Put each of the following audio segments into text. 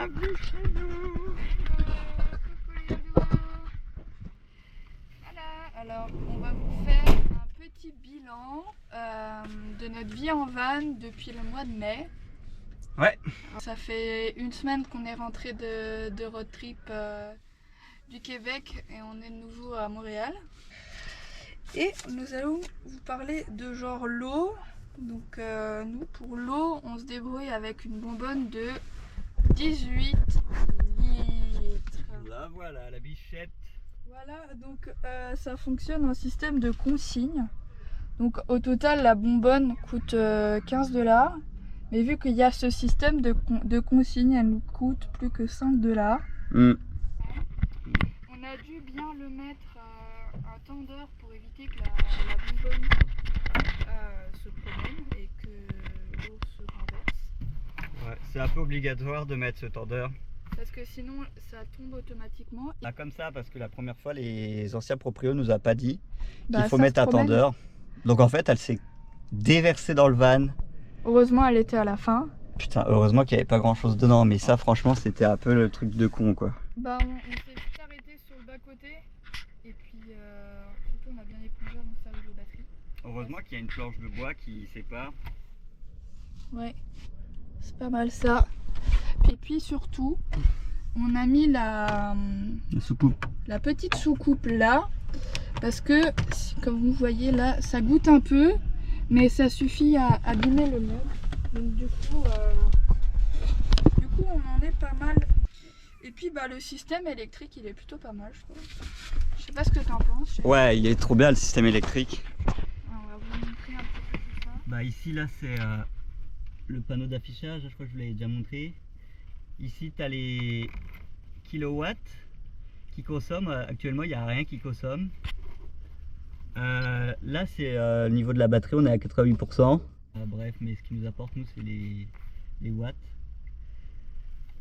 bienvenue chez nous. Voilà, alors on va vous faire un petit bilan de notre vie en van depuis le mois de mai. Ouais. Alors, ça fait une semaine qu'on est rentré de road trip du Québec et on est de nouveau à Montréal. Et nous allons vous parler de genre l'eau. Donc nous pour l'eau on se débrouille avec une bonbonne de 18 litres. Là voilà la bichette. Voilà, donc ça fonctionne en système de consigne. Donc au total la bonbonne coûte 15 $. Mais vu qu'il y a ce système de consigne, elle nous coûte plus que 5 $. On a dû bien le mettre un tendeur pour éviter que la bonbonne se promène et que l'eau se renverse. Ouais, c'est un peu obligatoire de mettre ce tendeur. Parce que sinon ça tombe automatiquement. Ah, comme ça, parce que la première fois les anciens proprios nous a pas dit qu'il faut ça mettre se un promène. tendeur. Donc en fait elle s'est déversée dans le van. Heureusement elle était à la fin. Putain, heureusement qu'il n'y avait pas grand chose dedans, mais ça franchement c'était un peu le truc de con quoi. Bah on s'est vite arrêté sur le bas côté et puis surtout on a bien épongé avant de servir de batterie. Heureusement qu'il y a une planche de bois qui sépare. Ouais, c'est pas mal ça. Et puis surtout on a mis la soucoupe. La petite soucoupe là parce que comme vous voyez là ça goûte un peu mais ça suffit à abîmer le meuble. Donc du coup on en est pas mal. Et puis bah le système électrique il est plutôt pas mal je trouve. Je sais pas ce que t'en penses. Ouais, il est trop bien le système électrique. On va vous montrer un petit peu tout ça. Bah ici là c'est le panneau d'affichage, je crois que je vous l'avais déjà montré. Ici tu as les kilowatts qui consomment, actuellement il n'y a rien qui consomme. Là c'est le niveau de la batterie, on est à 88%. Bref, mais ce qui nous apporte nous c'est les watts.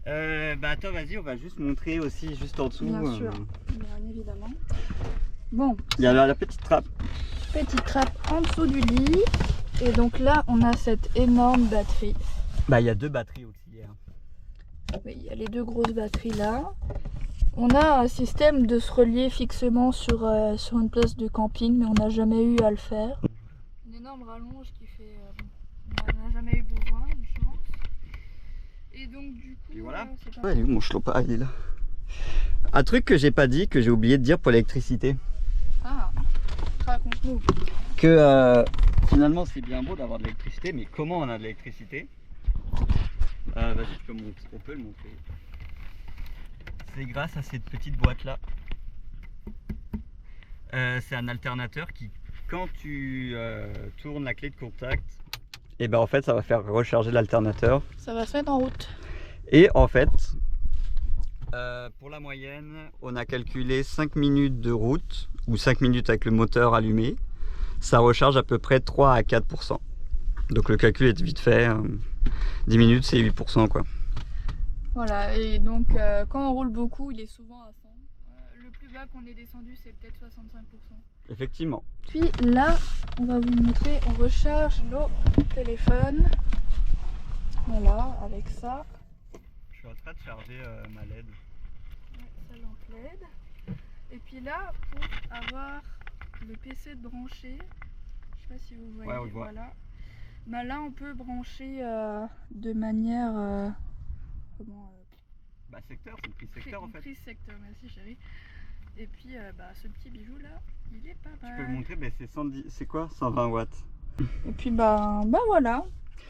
Bah attends, vas-y, on va juste montrer aussi juste en dessous. Bien sûr, bien évidemment. Bon, il y a la petite trappe. Petite trappe en dessous du lit. Et donc là, on a cette énorme batterie. Bah il y a deux batteries auxiliaires. Oui, il y a les deux grosses batteries là. On a un système de se relier fixement sur une place de camping, mais on n'a jamais eu à le faire. Une énorme rallonge qui fait... on n'en a jamais eu besoin, une chance. Et donc du coup... Et voilà. C'est Ouais, il est où mon chlopa? Ah, il est là. Un truc que j'ai pas dit, que j'ai oublié de dire pour l'électricité. Ah, raconte-nous. Que finalement c'est bien beau d'avoir de l'électricité, mais comment on a de l'électricité? Vas-y, on peut le montrer. C'est grâce à cette petite boîte là. C'est un alternateur qui, quand tu tournes la clé de contact, et ben en fait ça va faire recharger l'alternateur. Ça va se mettre en route. Et en fait, pour la moyenne, on a calculé 5 minutes de route, ou 5 minutes avec le moteur allumé. Ça recharge à peu près 3 à 4%. Donc le calcul est vite fait. 10 minutes c'est 8% quoi. Voilà, et donc quand on roule beaucoup, il est souvent à 100. Le plus bas qu'on ait descendu, c'est peut-être 65%. Effectivement. Puis là, on va vous montrer, on recharge nos téléphones. Voilà, avec ça. Je suis en train de charger ma LED. Ouais, sa lampe LED. Et puis là, pour avoir le PC de brancher, je sais pas si vous voyez, Ouais, on le voit. voilà. Bah là, on peut brancher de manière... Bah secteur, c'est une prise secteur en fait. Prise secteur, merci chérie. Et puis bah, ce petit bijou là, il est pas mal. Je peux le montrer, mais c'est quoi 120 watts. Et puis bah voilà.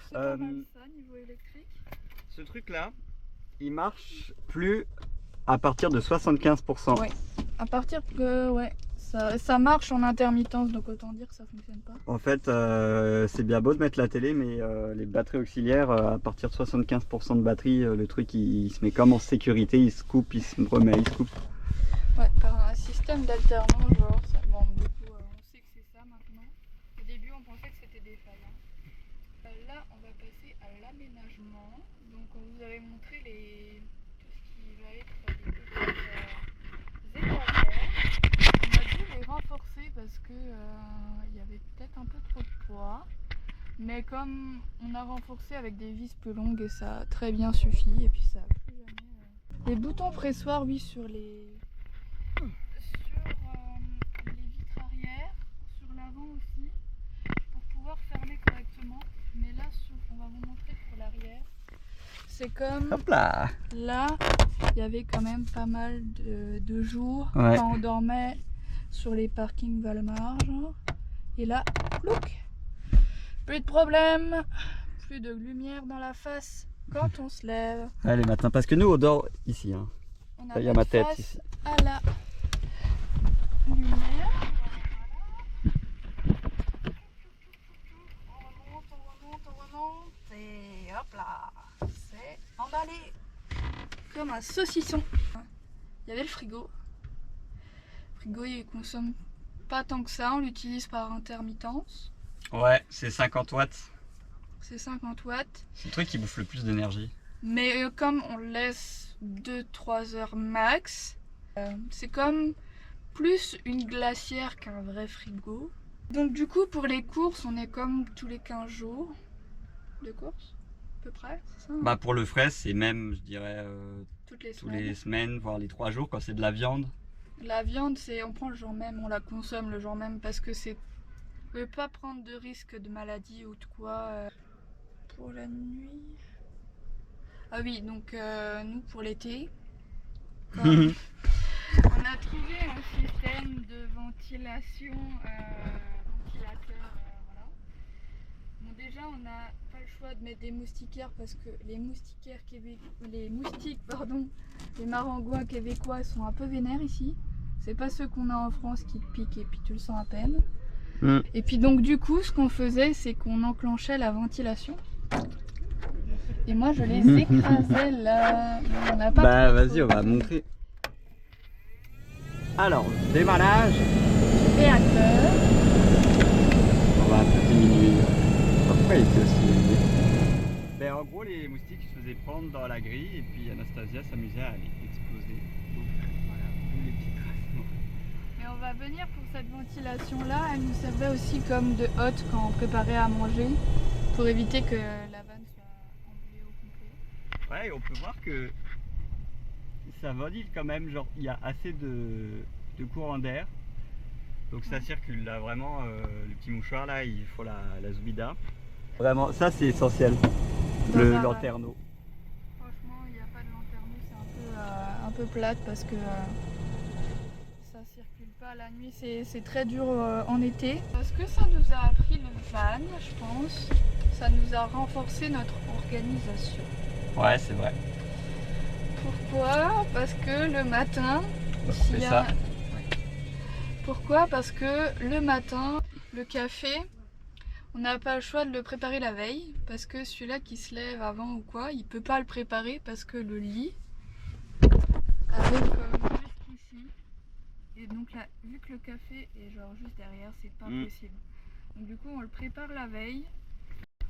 C'est pas mal ça niveau électrique. Ce truc là, il marche plus à partir de 75%. Ouais. À partir que ça marche en intermittence, donc autant dire que ça fonctionne pas. En fait, c'est bien beau de mettre la télé, mais les batteries auxiliaires, à partir de 75% de batterie, le truc il se met comme en sécurité, il se coupe, il se remet, il se coupe. Ouais, par un système d'alternance, genre ça demande beaucoup. On sait que c'est ça maintenant. Au début, on pensait que c'était des failles. Là, on va passer à l'aménagement. Donc, on vous avait montré tout ce qui va être les petites étagères. On a dû les renforcer parce que il y avait peut-être un peu trop de poids. Mais comme on a renforcé avec des vis plus longues, et ça a très bien suffi. Et puis ça a plus jamais Les boutons pressoirs, oui, sur les vitres arrière, sur l'avant aussi, pour pouvoir fermer correctement. Mais là, on va vous montrer pour l'arrière. C'est comme Hop là. là, il y avait quand même pas mal de jours Ouais. quand on dormait sur les parkings Valmar, genre. Et là, look, plus de problème, plus de lumière dans la face quand on se lève. Ouais, les matins, parce que nous on dort ici. Hein. On Il y a ma tête face ici. à la lumière. On remonte et hop là, c'est emballé comme un saucisson. Il y avait le frigo. Le frigo il consomme pas tant que ça, on l'utilise par intermittence. Ouais, c'est 50 watts. C'est 50 watts. C'est le truc qui bouffe le plus d'énergie. Mais comme on le laisse 2-3 heures max, c'est comme plus une glacière qu'un vrai frigo. Donc du coup pour les courses on est comme tous les 15 jours de courses à peu près, c'est ça hein? Bah pour le frais c'est même je dirais Toutes les tous semaines. les semaines, voire les 3 jours quand c'est de la viande. La viande c'est on prend le jour même, on la consomme le jour même parce que c'est on veut pas prendre de risque de maladie ou de quoi. Pour la nuit. Ah oui donc nous pour l'été. Comme on a trouvé un système de ventilation, ventilateur, voilà. Bon déjà on n'a pas le choix de mettre des moustiquaires parce que les moustiquaires les maringouins québécois sont un peu vénères ici. C'est pas ceux qu'on a en France qui te piquent et puis tu le sens à peine. Et puis donc du coup ce qu'on faisait c'est qu'on enclenchait la ventilation. Et moi je les écrasais là. On n'a pas Bah trop vas-y on va montrer. Alors, démarrage. réacteur. On va un peu diminuer. Pourquoi il était aussi élevé? Ben, en gros, les moustiques se faisaient prendre dans la grille et puis Anastasia s'amusait à les exploser. Donc voilà, tous les petits traces. Mais on va venir pour cette ventilation là, elle nous servait aussi comme de hotte quand on préparait à manger pour éviter que la vanne soit embuée au complet. Ouais, et on peut voir que ça ventile quand même, genre il y a assez de courant d'air. Donc ça circule là, vraiment le petit mouchoir là, il faut la Zoubida. Vraiment, ça c'est essentiel, le lanterneau. Franchement, il n'y a pas de lanterneau, c'est un peu plate parce que ça circule pas la nuit, c'est très dur en été. Parce que ça nous a appris le van, je pense, ça nous a renforcé notre organisation. Ouais, c'est vrai. Pourquoi? Parce que le matin, On fait ça. Pourquoi? Parce que le matin, le café, on n'a pas le choix de le préparer la veille. Parce que celui-là qui se lève avant ou quoi, il peut pas le préparer parce que le lit arrive comme juste ici. Et donc là, vu que le café est genre juste derrière, c'est pas possible. Donc du coup, on le prépare la veille.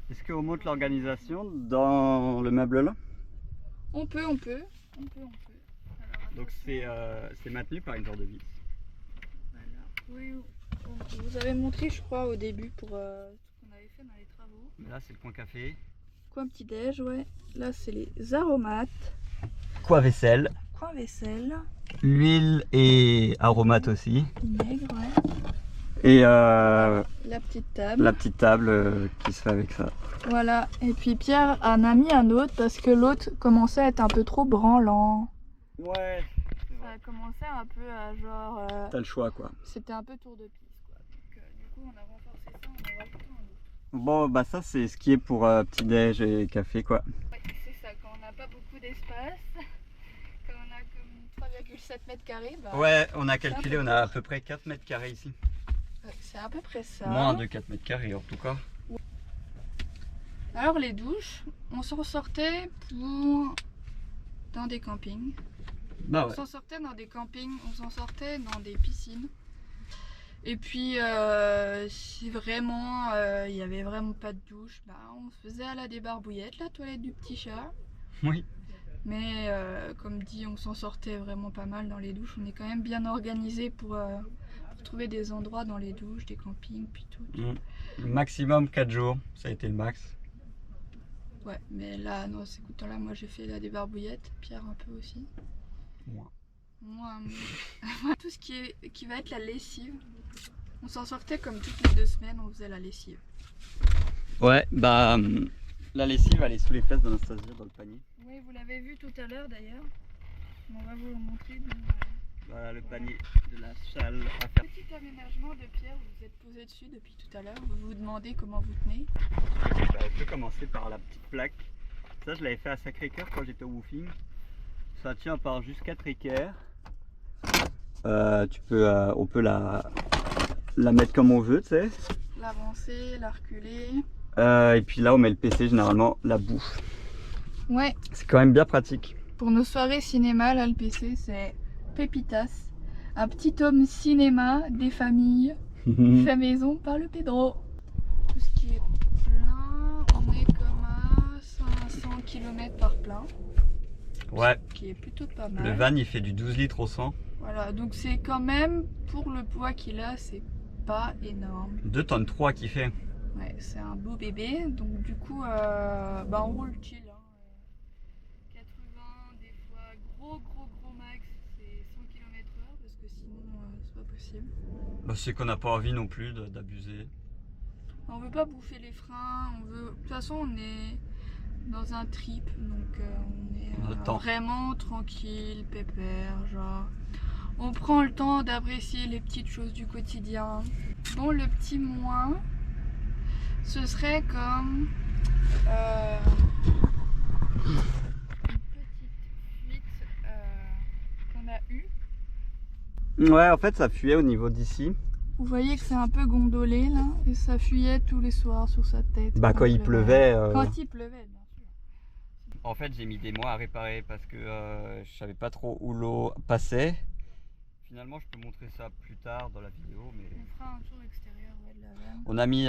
Est-ce qu'on monte l'organisation dans le meuble là? On peut. Alors, donc c'est maintenu par une sorte de vis. Voilà. Oui, vous avez montré je crois au début pour ce qu'on avait fait dans les travaux. Mais là c'est le coin café. Coin petit déj, ouais. Là c'est les aromates. Coin vaisselle. Coin vaisselle. L'huile et aromates aussi. Vinaigre, ouais. Et La petite table. la petite table qui se fait avec ça. Voilà. Et puis Pierre en a mis un autre parce que l'autre commençait à être un peu trop branlant. Ouais. Ça a commencé un peu à genre... T'as le choix quoi. C'était un peu tour de piste quoi. Donc du coup on a renforcé ça, on a rajouté un autre. Bon bah ça c'est ce qui est pour petit déj et café quoi. Ouais, c'est ça, quand on n'a pas beaucoup d'espace, quand on a comme 3,7 mètres carrés, bah, Ouais, on a calculé, on a à peu près 4 mètres carrés ici. c'est à peu près ça. Moins de 4 mètres carrés en tout cas. Alors les douches, on s'en sortait pour dans des campings. Bah On ouais. s'en sortait dans des campings, on s'en sortait dans des piscines. Et puis si vraiment il y avait vraiment pas de douche, bah, on se faisait à la débarbouillette, la toilette du petit chat. Oui. Mais comme dit, on s'en sortait vraiment pas mal dans les douches. On est quand même bien organisé pour trouver des endroits dans les douches, des campings, puis tout. Maximum 4 jours, ça a été le max. Ouais, mais là, dans ces coutons-là, moi j'ai fait là des barbouillettes, Pierre un peu aussi. Moi. Moi, tout ce qui va être la lessive, on s'en sortait comme toutes les 2 semaines, on faisait la lessive. Ouais, bah la lessive elle est sous les fesses d'Anastasia dans le panier. Oui, vous l'avez vu tout à l'heure d'ailleurs. On va vous le montrer. Voilà le panier de la salle à faire. Petit aménagement de Pierre, vous vous êtes posé dessus depuis tout à l'heure. Vous vous demandez comment vous tenez. Bah, on peut commencer par la petite plaque. Ça, je l'avais fait à Sacré-Cœur quand j'étais au woofing. Ça tient par juste 4 équerres. On peut la mettre comme on veut, tu sais. L'avancer, la reculer. Et puis là, on met le PC généralement la bouffe. Ouais. C'est quand même bien pratique. Pour nos soirées cinéma, là, le PC, c'est Pépitas. Un petit tome cinéma des familles fait maison par le Pedro. Tout ce qui est plein, on est comme à 500 km par plein. Ouais. Ce qui est plutôt pas mal. Le van, il fait du 12 litres au 100. Voilà, donc c'est quand même, pour le poids qu'il a, c'est pas énorme. 2 tonnes 3 qu'il fait. Ouais, c'est un beau bébé, donc du coup, bah on roule chill. Hein. 80, des fois gros max, c'est 100 km/h parce que sinon c'est pas possible. Bah, c'est qu'on n'a pas envie non plus d'abuser. On veut pas bouffer les freins, on veut. De toute façon, on est dans un trip, donc on est vraiment tranquille, pépère, genre. On prend le temps d'apprécier les petites choses du quotidien. Bon, le petit moins, ce serait comme une petite fuite qu'on a eue. Ouais, en fait, ça fuyait au niveau d'ici. Vous voyez que c'est un peu gondolé là, et ça fuyait tous les soirs sur sa tête. Bah, quand il pleuvait. Quand il pleuvait, bien sûr. En fait, j'ai mis des mois à réparer parce que je savais pas trop où l'eau passait. Finalement, je peux montrer ça plus tard dans la vidéo. Mais... On fera un tour extérieur de la vanne. On a mis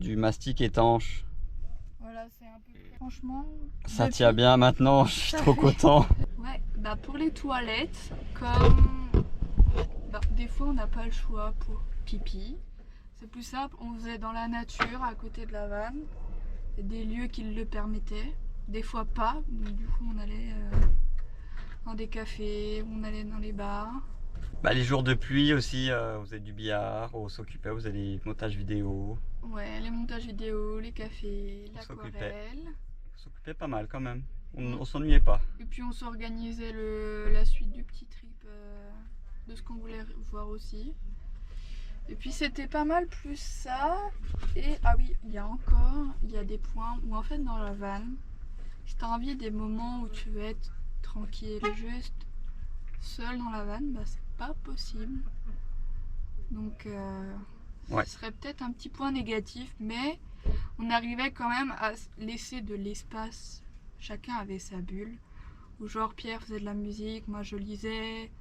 du mastic étanche. Voilà, c'est un peu. Franchement. Ça tient bien maintenant, je suis trop content. Ouais, bah pour les toilettes, comme. Bah, des fois, on n'a pas le choix pour pipi. C'est plus simple, on faisait dans la nature, à côté de la vanne. Des lieux qui le permettaient. Des fois pas, donc du coup, on allait dans des cafés, on allait dans les bars. Bah, les jours de pluie aussi, on faisait du billard, on s'occupait, on faisait des montages vidéo. Ouais, les montages vidéo, les cafés, l'aquarelle. On s'occupait pas mal quand même, on s'ennuyait pas. Et puis on s'organisait la suite du petit trip de ce qu'on voulait voir aussi. Et puis c'était pas mal plus ça. Et ah oui, il y a des points où en fait dans la van, si t'as envie des moments où tu veux être tranquille, juste seul dans la van, bah c'est pas possible. Donc ouais. Ce serait peut-être un petit point négatif, mais on arrivait quand même à laisser de l'espace. Chacun avait sa bulle. Ou genre Pierre faisait de la musique, moi je lisais.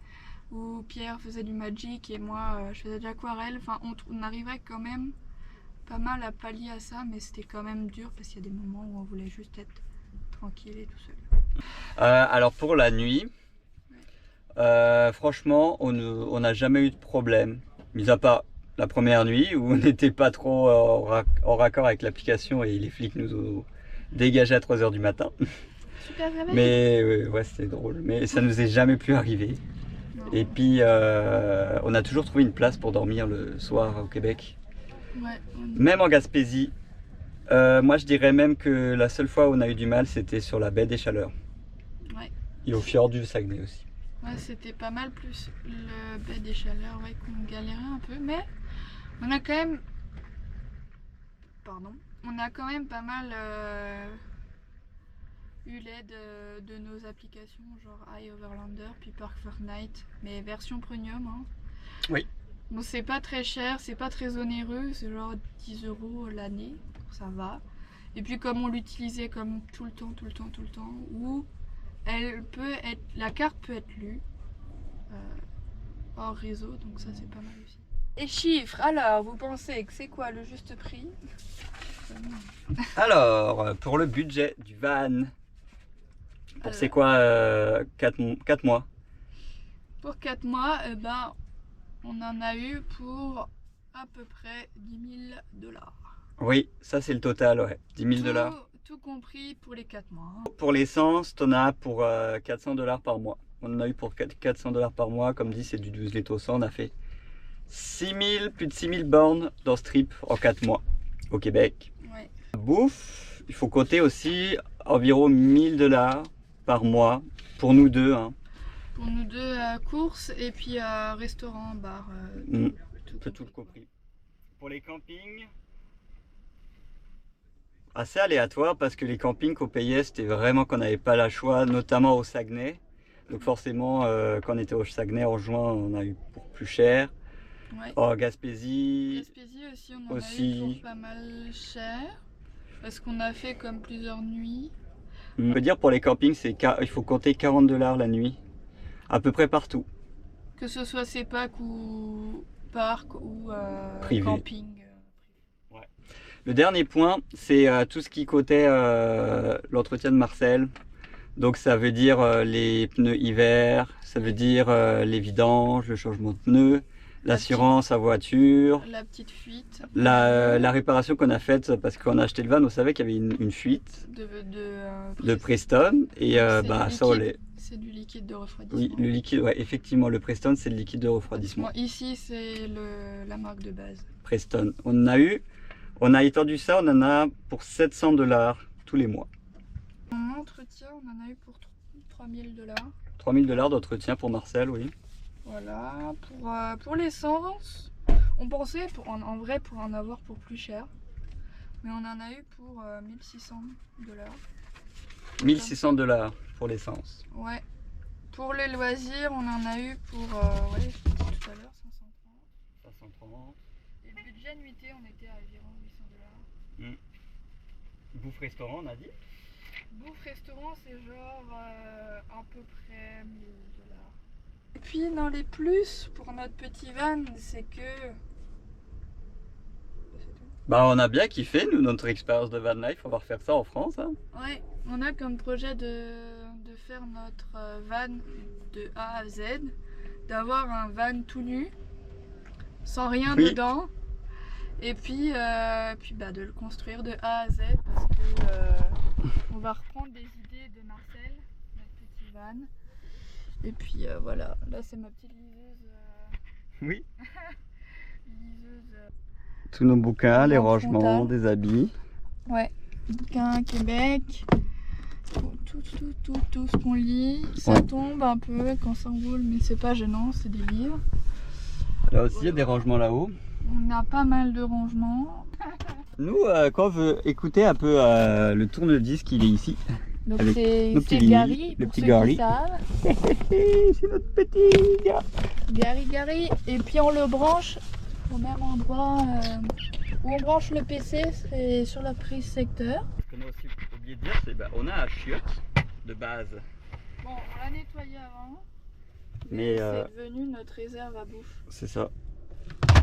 Ou Pierre faisait du magic et moi je faisais de l'aquarelle. Enfin, on arrivait quand même pas mal à pallier à ça, mais c'était quand même dur parce qu'il y a des moments où on voulait juste être tranquille et tout seul. Alors pour la nuit, franchement, on n'a jamais eu de problème, mis à part la première nuit où on n'était pas trop en raccord avec l'application et les flics nous ont dégagés à 3 h du matin. Super réveil. Mais ouais, c'était drôle, mais ça nous est jamais plus arrivé. Non. Et puis on a toujours trouvé une place pour dormir le soir au Québec. Ouais, même en Gaspésie. Moi je dirais même que la seule fois où on a eu du mal, c'était sur la baie des Chaleurs. Ouais. Et au fjord du Saguenay aussi. Ouais, c'était pas mal plus le baie des Chaleurs, ouais, qu'on galérait un peu, mais on a quand même... Pardon. On a quand même pas mal eu l'aide de nos applications, genre iOverlander, puis Park Fortnite, mais version premium. Hein. Oui. Bon, c'est pas très cher, c'est pas très onéreux, c'est genre 10 € l'année, ça va. Et puis comme on l'utilisait comme tout le temps, où la carte peut être lue hors réseau, donc ça c'est pas mal aussi. Et chiffres, alors vous pensez que c'est quoi le juste prix? Alors, pour le budget du van, c'est quoi 4 mois? Pour 4 mois, on en a eu pour à peu près 10 000 $. Oui, ça c'est le total, ouais. 10 000 $. tout compris pour les 4 mois. Hein. Pour l'essence, t'en as pour 400 $ par mois. On en a eu pour 400 $ par mois. Comme dit, c'est du 12 litres au 100. On a fait plus de 6000 bornes dans ce trip en 4 mois au Québec. Ouais. Bouffe, il faut compter aussi environ 1000 $ par mois pour nous deux. Hein. Pour nous deux, courses et puis restaurant, bar. Tout compris. Pour les campings, assez aléatoire parce que les campings qu'on payait, c'était vraiment qu'on n'avait pas le choix, notamment au Saguenay. Donc forcément, quand on était au Saguenay en juin, on a eu pour plus cher. Ouais. En Gaspésie Aussi, on en a eu pour pas mal cher. Parce qu'on a fait comme plusieurs nuits. On peut dire pour les campings, il faut compter 40 $ la nuit. À peu près partout. Que ce soit CEPAC ou parc ou privé. Camping. Ouais. Le dernier point, c'est tout ce qui coûtait l'entretien de Marcel. Donc ça veut dire les pneus hiver, ça veut dire les vidanges, le changement de pneus, l'assurance à voiture. La petite fuite. La réparation qu'on a faite, parce qu'on a acheté le van, on savait qu'il y avait une fuite de Preston. Et ça on l'est. C'est du liquide de refroidissement. Oui, le liquide, ouais, effectivement, le Preston, c'est le liquide de refroidissement. Bon, ici, c'est la marque de base. Preston. On a étendu ça, on en a pour 700 $ tous les mois. En entretien, on en a eu pour 3000 $. 3000 $ d'entretien pour Marcel, oui. Voilà, pour l'essence, on pensait en vrai pour en avoir pour plus cher. Mais on en a eu pour 1600 $. 1600 $ pour l'essence. Ouais. Pour les loisirs, on en a eu pour, je l'ai dit tout à l'heure, 530. 530. Et le budget nuitée, on était à environ 800 $. Bouffe restaurant, on a dit. Bouffe restaurant, c'est genre à peu près 1000 $. Et puis dans les plus pour notre petit van, c'est que... Bah on a bien kiffé nous notre expérience de van life, on va refaire ça en France. Hein. Ouais, on a comme projet de faire notre van de A à Z, d'avoir un van tout nu, sans rien dedans, et puis de le construire de A à Z parce que on va reprendre des idées de Marcel, notre petit van. Et puis voilà, là c'est ma petite liseuse. Oui. Liseuse. Tous nos bouquins, les rangements, frontale. des habits. Ouais, bouquins Québec. Tout ce qu'on lit. Ça tombe un peu quand ça roule, mais c'est pas gênant, c'est des livres. Là aussi, il y a des rangements là-haut. On a pas mal de rangements. Nous, quand on veut écouter un peu le tourne-disque, il est ici. Donc avec c'est Gary, le pour petit ceux Gary. qui savent. C'est notre petit gars. Gary. Et puis on le branche au même endroit où on branche le PC, c'est sur la prise secteur. Ce qu'on a aussi oublié de dire, c'est on a un chiotte de base. Bon, on l'a nettoyé avant, mais c'est devenu notre réserve à bouffe. C'est ça.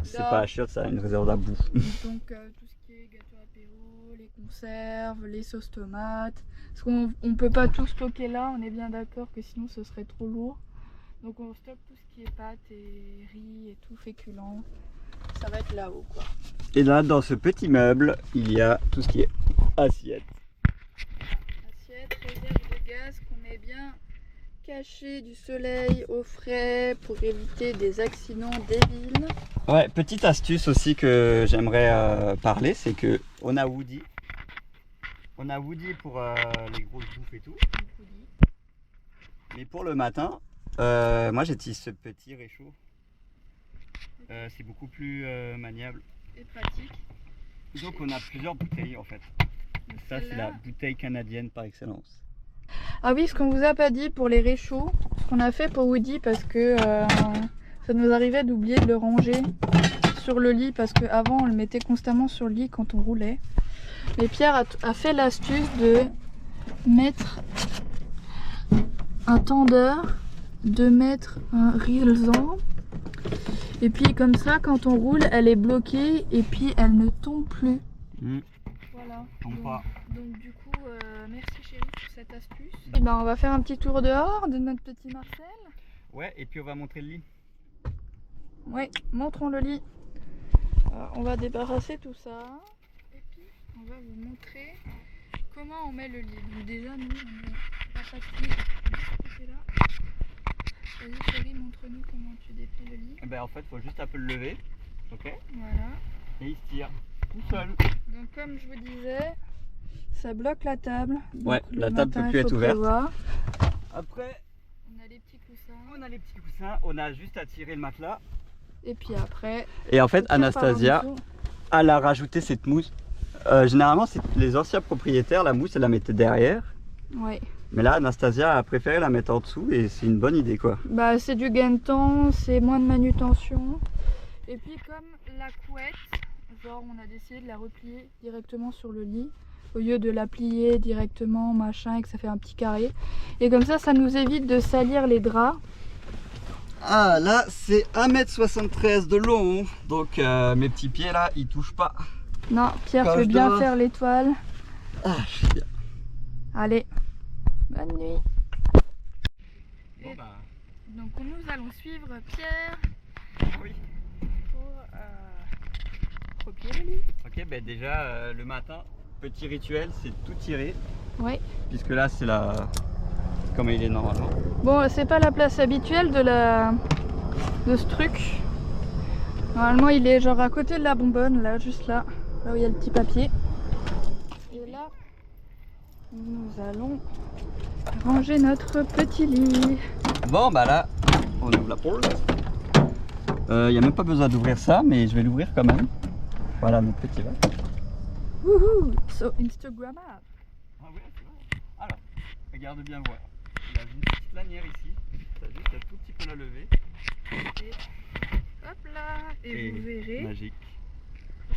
C'est pas un chiotte, ça a une réserve à bouffe. Donc tout ce qui est gâteau apéro, les conserves, les sauces tomates. Parce qu'on peut pas tout stocker là, on est bien d'accord que sinon ce serait trop lourd. Donc on stocke tout ce qui est pâtes et riz et tout féculent. Ça va être là-haut quoi. Et là, dans ce petit meuble, il y a tout ce qui est assiette. Assiette, réserve de gaz qu'on met bien caché du soleil au frais pour éviter des accidents débiles. Ouais, petite astuce aussi que j'aimerais parler, c'est que on a Woody. On a Woody pour les grosses bouffes et tout. Mais pour le matin, moi j'utilise ce petit réchaud. C'est beaucoup plus maniable. Et pratique. Donc on a plusieurs bouteilles en fait. Ça c'est la bouteille canadienne par excellence. Ah oui, ce qu'on vous a pas dit pour les réchauds, ce qu'on a fait pour Woody parce que ça nous arrivait d'oublier de le ranger sur le lit parce qu'avant on le mettait constamment sur le lit quand on roulait. Mais Pierre a fait l'astuce de mettre un tendeur, de mettre un rilsan. Et puis comme ça, quand on roule, elle est bloquée et puis elle ne tombe plus. Voilà. Tombe pas. Donc du coup, merci chérie pour cette astuce. Et ben, on va faire un petit tour dehors de notre petit Marcel. Ouais, et puis on va montrer le lit. Ouais, montrons le lit. Alors, on va débarrasser tout ça. Et puis, on va vous montrer comment on met le lit? Donc déjà nous on met la patrie de ce côté-là. Vas-y chérie, montre-nous comment tu déplies le lit. Ben en fait faut juste un peu le lever, ok? Voilà. Et il se tire tout seul. Donc comme je vous disais, ça bloque la table. Donc, Ouais, le la table matin, peut plus il faut être ouverte. prévoir. Après, On a les petits coussins. on a les petits coussins, on a juste à tirer le matelas. Et puis après. Et en fait, on tire par en Anastasia, dessous. elle a rajouté cette mousse. Généralement, c'est les anciens propriétaires, la mousse, elle la mettait derrière. Ouais. Mais là, Anastasia a préféré la mettre en dessous et c'est une bonne idée, quoi. Bah c'est du gain de temps, c'est moins de manutention. Et puis comme la couette, genre on a décidé de la replier directement sur le lit au lieu de la plier directement machin et que ça fait un petit carré. Et comme ça nous évite de salir les draps. Ah, là, c'est 1,73 m de long. Donc, mes petits pieds, là, ils touchent pas. Non, Pierre Quand peut je bien dois- faire l'étoile. Ah, je suis bien. Allez, bonne nuit. Bon, bah, Donc nous allons suivre Pierre oui. pour replier le lit. Ok, ben déjà, le matin, petit rituel, c'est tout tirer. Oui. Puisque là, c'est la... comme il est normalement. Bon, c'est pas la place habituelle de ce truc. Normalement, il est genre à côté de la bonbonne, là, juste là, là où il y a le petit papier. Et là, nous allons ranger notre petit lit. Bon, bah là, on ouvre la porte. Il n'y a même pas besoin d'ouvrir ça, mais je vais l'ouvrir quand même. Voilà notre petit verre. Wouhou, so Instagrammable. Ah ouais, c'est vrai. Alors, regarde bien voir. Il y a une petite lanière ici. T'as juste un tout petit peu la lever. Et hop là, et vous verrez, Magique.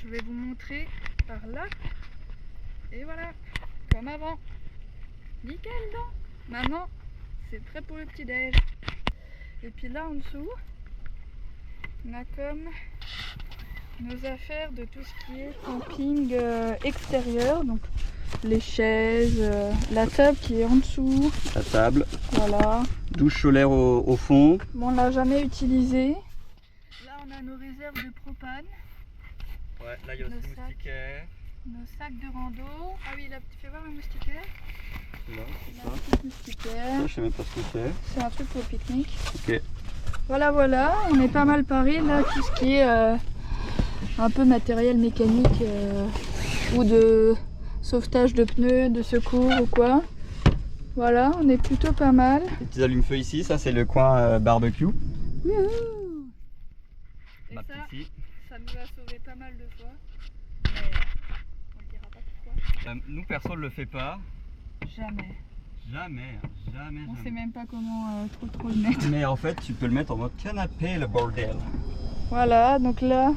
je vais vous montrer par là. Et voilà, comme avant. Nickel, non? Maintenant, c'est prêt pour le petit déj. Et puis là en dessous, on a comme nos affaires de tout ce qui est camping extérieur. Donc les chaises, la table qui est en dessous. La table, Voilà. douche solaire au fond. Bon, on l'a jamais utilisé. Là, on a nos réserves de propane, Ouais, là il y a aussi Le le sac. moustiquaire. nos sacs de rando. Ah oui, là, tu fais voir le moustiquaire. Là, c'est La ça. petite moustiquaire. Ça, je sais même pas ce que c'est. C'est un truc pour le pique-nique. Ok. Voilà, voilà, on est pas mal paré là, tout ce qui est un peu matériel mécanique ou de sauvetage de pneus, de secours ou quoi. Voilà, on est plutôt pas mal. Les petits allumes-feu ici, ça c'est le coin barbecue. Youhou. Et Ma ça, ici. ça nous a sauvé pas mal de fois. Mais on ne dira pas pourquoi. Nous, personne ne le fait pas. Jamais. Jamais, jamais, On jamais. sait même pas comment trop le mettre. Mais en fait, tu peux le mettre en mode canapé, le bordel. Voilà, donc là,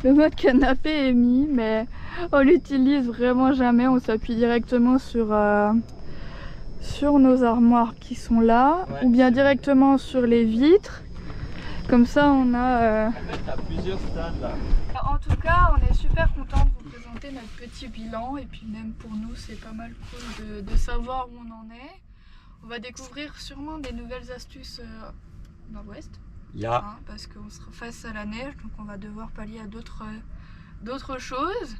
le mode canapé est mis, mais on l'utilise vraiment jamais. On s'appuie directement sur nos armoires qui sont là, Ouais, ou bien c'est directement sur les vitres. Comme ça, on a... En fait, t'as plusieurs stades là. En tout cas, on est super content de vous présenter notre petit bilan. Et puis même pour nous, c'est pas mal cool de savoir où on en est. On va découvrir sûrement des nouvelles astuces nord-ouest. Hein, parce qu'on sera face à la neige, donc on va devoir pallier à d'autres choses.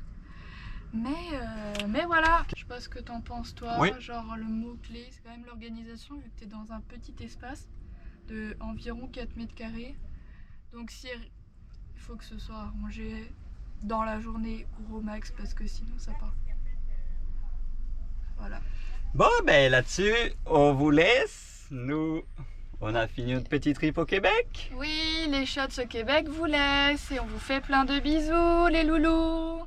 Mais voilà, je sais pas ce que t'en penses toi. Oui. Genre le mot-clé, c'est quand même l'organisation, vu que t'es dans un petit espace de environ 4 mètres carrés. Donc si il faut que ce soit rangé dans la journée gros max, parce que sinon ça part. Voilà. Bon, ben là-dessus, on vous laisse. Nous, on a fini notre petit trip au Québec. Oui, les shots au Québec vous laissent et on vous fait plein de bisous les loulous.